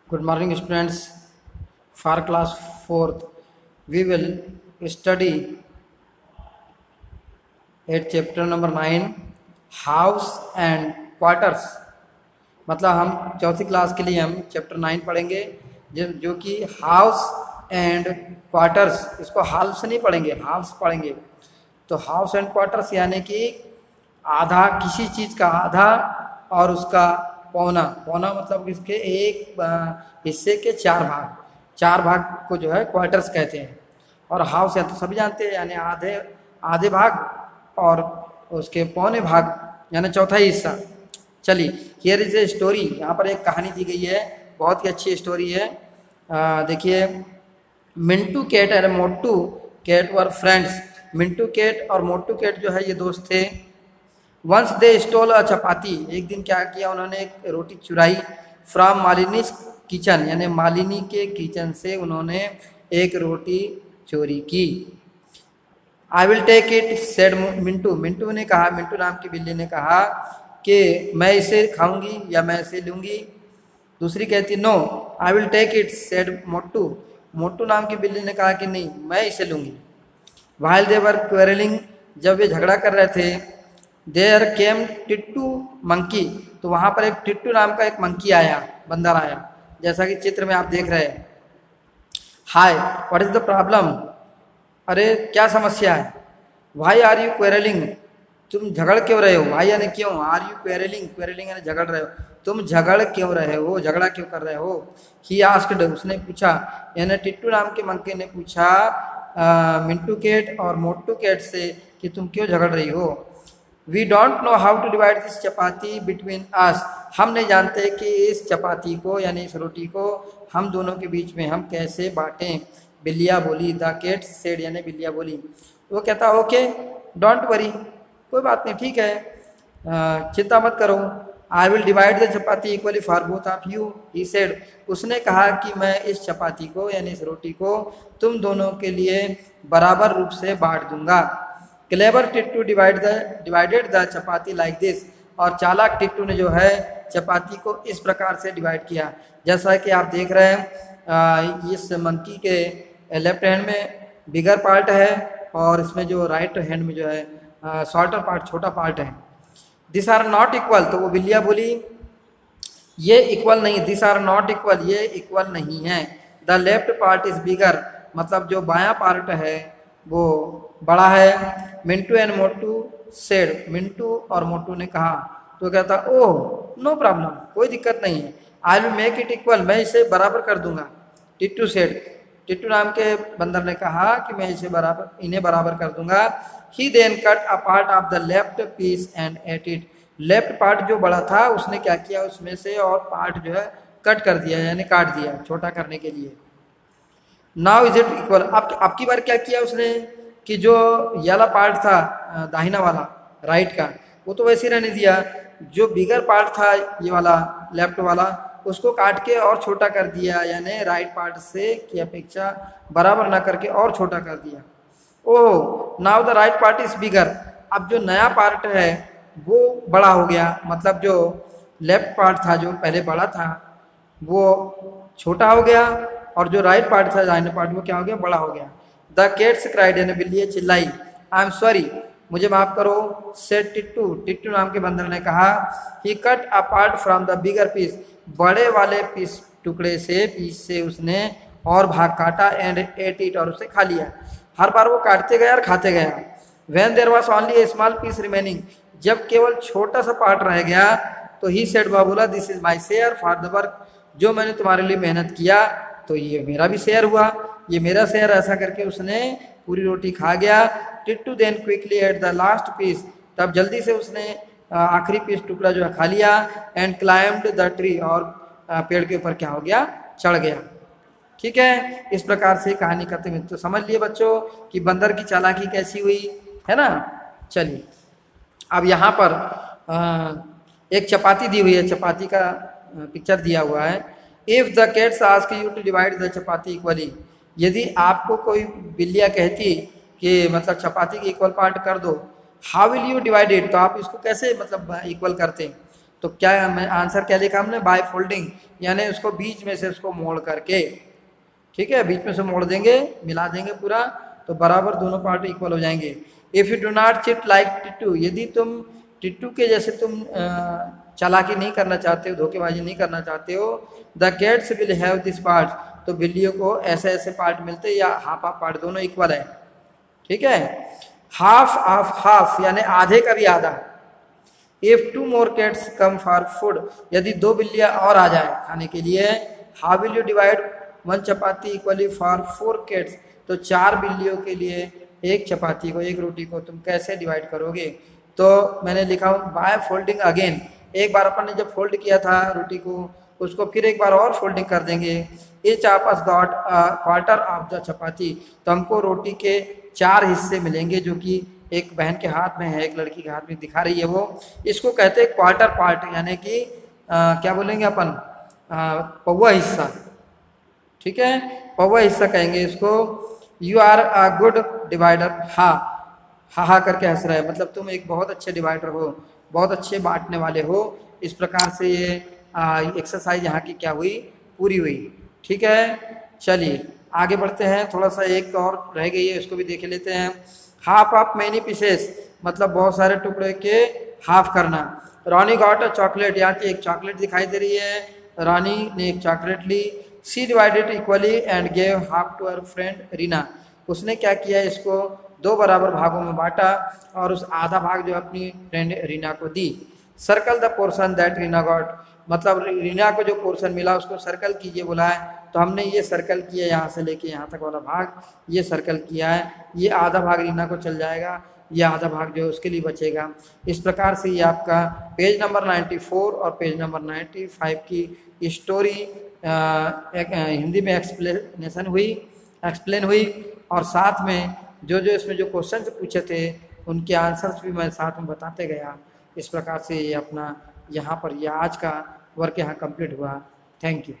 Good morning, students. For class 4th, we will study at chapter number 9, House and Quarters. मतलब हम चौथी class के लिए हम चैप्टर 9 पढ़ेंगे जो कि हाउस एंड क्वार्टर्स। इसको हाउस नहीं पढ़ेंगे, हाउस पढ़ेंगे। तो हाउस एंड क्वार्टर्स यानी कि आधा, किसी चीज़ का आधा और उसका पौना। पौना मतलब इसके एक हिस्से के चार भाग को जो है क्वार्टर्स कहते हैं। और हाउस है तो सभी जानते हैं, यानी आधे भाग और उसके पौने भाग यानी चौथा हिस्सा। चलिए, हियर इज ए स्टोरी। यहाँ पर एक कहानी दी गई है, बहुत ही अच्छी स्टोरी है। देखिए, Mintu cat and Motu cat were friends. Mintu cat और मोटू कैट जो है ये दोस्त थे। Once they stole a chapati. एक दिन क्या किया उन्होंने, एक रोटी चुराई। फ्रॉम मालिनीज किचन, यानी मालिनी के किचन से उन्होंने एक रोटी चोरी की। I will take it said Mintu. Mintu ने कहा, मिंटू नाम की बिल्ली ने कहा कि मैं इसे खाऊंगी या मैं इसे लूंगी। दूसरी कहती no I will take it said Motu. Motu नाम की बिल्ली ने कहा कि नहीं, मैं इसे लूंगी। व्हाइल दे वर क्वेरलिंग, जब वे झगड़ा कर रहे थे, देयर केम टिट्टू मंकी। तो वहां पर एक टिट्टू नाम का एक मंकी आया, बंदर आया, जैसा कि चित्र में आप देख रहे हैं। हाय, व्हाट इज द प्रॉब्लम? अरे क्या समस्या है? वाई आर यू क्वेरलिंग, तुम झगड़ क्यों रहे हो? वाई यानी क्यों, आर यू क्वेरलिंग, क्वेरलिंग यानी झगड़ रहे हो, तुम झगड़ क्यों रहे हो, झगड़ा क्यों कर रहे हो? ही आस्क्ड, उसने पूछा, यानी टिट्टू नाम के मंकी ने पूछा मिंटू कैट और मोटू कैट से कि तुम क्यों झगड़ रही हो। We don't know how to divide this chapati between us. हम नहीं जानते कि इस चपाती को यानी इस रोटी को हम दोनों के बीच में हम कैसे बांटें। बिल्लिया बोली, द कैट सेड, यानी बिल्लिया बोली। वो कहता ओके डोंट वरी, कोई बात नहीं, ठीक है, चिंता मत करो। I will divide the chapati equally for both of you, he said. उसने कहा कि मैं इस चपाती को यानी इस रोटी को तुम दोनों के लिए बराबर रूप से बांट दूंगा। Clever Tittu divided the chapati like this. और चालाक टिट्टू ने जो है चपाती को इस प्रकार से डिवाइड किया, जैसा कि आप देख रहे हैं। इस मंकी के लेफ्ट हैंड में बिगर पार्ट है और इसमें जो राइट हैंड में जो है शॉर्टर पार्ट, छोटा पार्ट है। दिस आर नॉट इक्वल, तो वो बिल्लिया बोली ये इक्वल नहीं, दिस आर नॉट इक्वल, ये इक्वल नहीं है। The left part is bigger, मतलब जो बायां पार्ट है वो बड़ा है। Mintu and Motu said, Mintu और मोटू ने कहा। तो कहता ओह नो प्रॉब्लम, कोई दिक्कत नहीं है। I will make it equal, मैं इसे बराबर कर दूंगा। टिट्टू सेड, टिट्टू नाम के बंदर ने कहा कि मैं इन्हें बराबर कर दूंगा। He then cut a part of the left piece and ate it. Left part जो बड़ा था उसने क्या किया, उसमें से और पार्ट जो है कट कर दिया, यानी काट दिया छोटा करने के लिए। नाउ इज इट इक्वल, अब की बार क्या किया उसने कि जो वाला पार्ट था दाहिना वाला राइट का, वो तो वैसे रहने दिया। जो बिगर पार्ट था ये वाला लेफ्ट वाला, उसको काट के और छोटा कर दिया, यानी राइट पार्ट से की अपेक्षा बराबर ना करके और छोटा कर दिया। ओह now the right part is bigger, अब जो नया पार्ट है वो बड़ा हो गया, मतलब जो लेफ्ट पार्ट था जो पहले बड़ा था वो छोटा हो गया, और जो राइट पार्ट था दाहिने पार्ट वो क्या हो गया, बड़ा हो गया। द कैट्स क्राइड, यानी बिल्ली चिल्लाई। आई एम सॉरी, मुझे माफ करो। सेड टिट्टू, टिट्टू नाम के बंदर ने कहा। He cut a part from the bigger piece, बड़े वाले पीस से उसने और भाग काटा। एंड एट इट, और उसे खा लिया। हर बार वो काटते गया और खाते गया। When there was only a small piece remaining, जब केवल छोटा सा पार्ट रह गया तो ही सेड, बोला this is my share for the work, जो मैंने तुम्हारे लिए मेहनत किया तो ये मेरा भी शेयर हुआ, ये मेरा शेयर। ऐसा करके उसने पूरी रोटी खा गया। Tittu then quickly ate the last piece, तब जल्दी से उसने आखिरी पीस टुकड़ा जो है खा लिया। एंड क्लाइम्ड द ट्री, और पेड़ के ऊपर क्या हो गया, चढ़ गया। ठीक है, इस प्रकार से कहानी करते हुए तो समझ लिए बच्चों कि बंदर की चालाकी कैसी हुई है ना। चलिए, अब यहाँ पर एक चपाती दी हुई है, चपाती का पिक्चर दिया हुआ है। If the cats ask you to divide the chapati equally, यदि आपको कोई बिल्लियाँ कहती कि मतलब चपाती की इक्वल पार्ट कर दो, how will you divide it, तो आप इसको कैसे मतलब इक्वल करते? तो क्या आंसर क्या लिखा हमने, बाय फोल्डिंग, यानी उसको बीच में से उसको मोड़ करके, ठीक है, बीच में से मोड़ देंगे, मिला देंगे पूरा, तो बराबर दोनों पार्ट इक्वल हो जाएंगे। If you do not chit like Tittu, यदि तुम टिट्टू के जैसे तुम चालाकी नहीं करना चाहते हो, धोखेबाजी नहीं करना चाहते हो, the cats will have this part, तो बिल्लियों को ऐसे ऐसे पार्ट मिलते हैं, या हाफ हाफ पार्ट, दोनों इक्वल है, ठीक है। हाफ ऑफ हाफ यानी आधे का भी आधा। If two more cats come for food, यदि 2 बिल्लियां और आ जाए खाने के लिए, how will you divide 1 chapati equally for 4 cats, तो 4 बिल्लियों के लिए एक चपाती को, एक रोटी को तुम कैसे डिवाइड करोगे। तो मैंने लिखा हूँ बाय फोल्डिंग अगेन, एक बार अपन ने जब फोल्ड किया था रोटी को, उसको फिर एक बार और फोल्डिंग कर देंगे। Each of us got quarter of the chapati, तो हमको रोटी के 4 हिस्से मिलेंगे, जो कि एक बहन के हाथ में है, एक लड़की के हाथ में दिखा रही है वो, इसको कहते हैं क्वार्टर पार्ट, यानी कि क्या बोलेंगे अपन, पौवा हिस्सा, ठीक है, पौवा हिस्सा कहेंगे इसको। You are a good divider, हा करके हंस रहा है, मतलब तुम एक बहुत अच्छे डिवाइडर हो, बहुत अच्छे बांटने वाले हो। इस प्रकार से ये एक्सरसाइज यहाँ की क्या हुई, पूरी हुई, ठीक है। चलिए आगे बढ़ते हैं, थोड़ा सा एक और रह गई है, उसको भी देख लेते हैं। हाफ ऑफ मैनी पीसेस, मतलब बहुत सारे टुकड़े के हाफ करना। रॉनी गॉट अ चॉकलेट, यहाँ की एक चॉकलेट दिखाई दे रही है, रॉनी ने एक चॉकलेट ली। She divided equally and gave half to her friend Reena, उसने क्या किया, इसको 2 बराबर भागों में बांटा और उस आधा भाग जो अपनी फ्रेंड रीना को दी। Circle the portion that Reena got, मतलब रीना को जो पोर्शन मिला उसको सर्कल कीजिए बोला है, तो हमने ये सर्कल किया, यहाँ से लेके यहाँ तक वाला भाग ये सर्कल किया है, ये आधा भाग रीना को चल जाएगा, ये आधा भाग जो है उसके लिए बचेगा। इस प्रकार से ये आपका पेज नंबर 94 और पेज नंबर 95 की स्टोरी हिंदी में एक्सप्लेन हुई, और साथ में जो जो इसमें जो क्वेश्चन पूछे थे उनके आंसर्स भी मैं साथ में बताते गया। इस प्रकार से ये अपना यहाँ पर यह आज का वर्क यहाँ कंप्लीट हुआ। Thank you.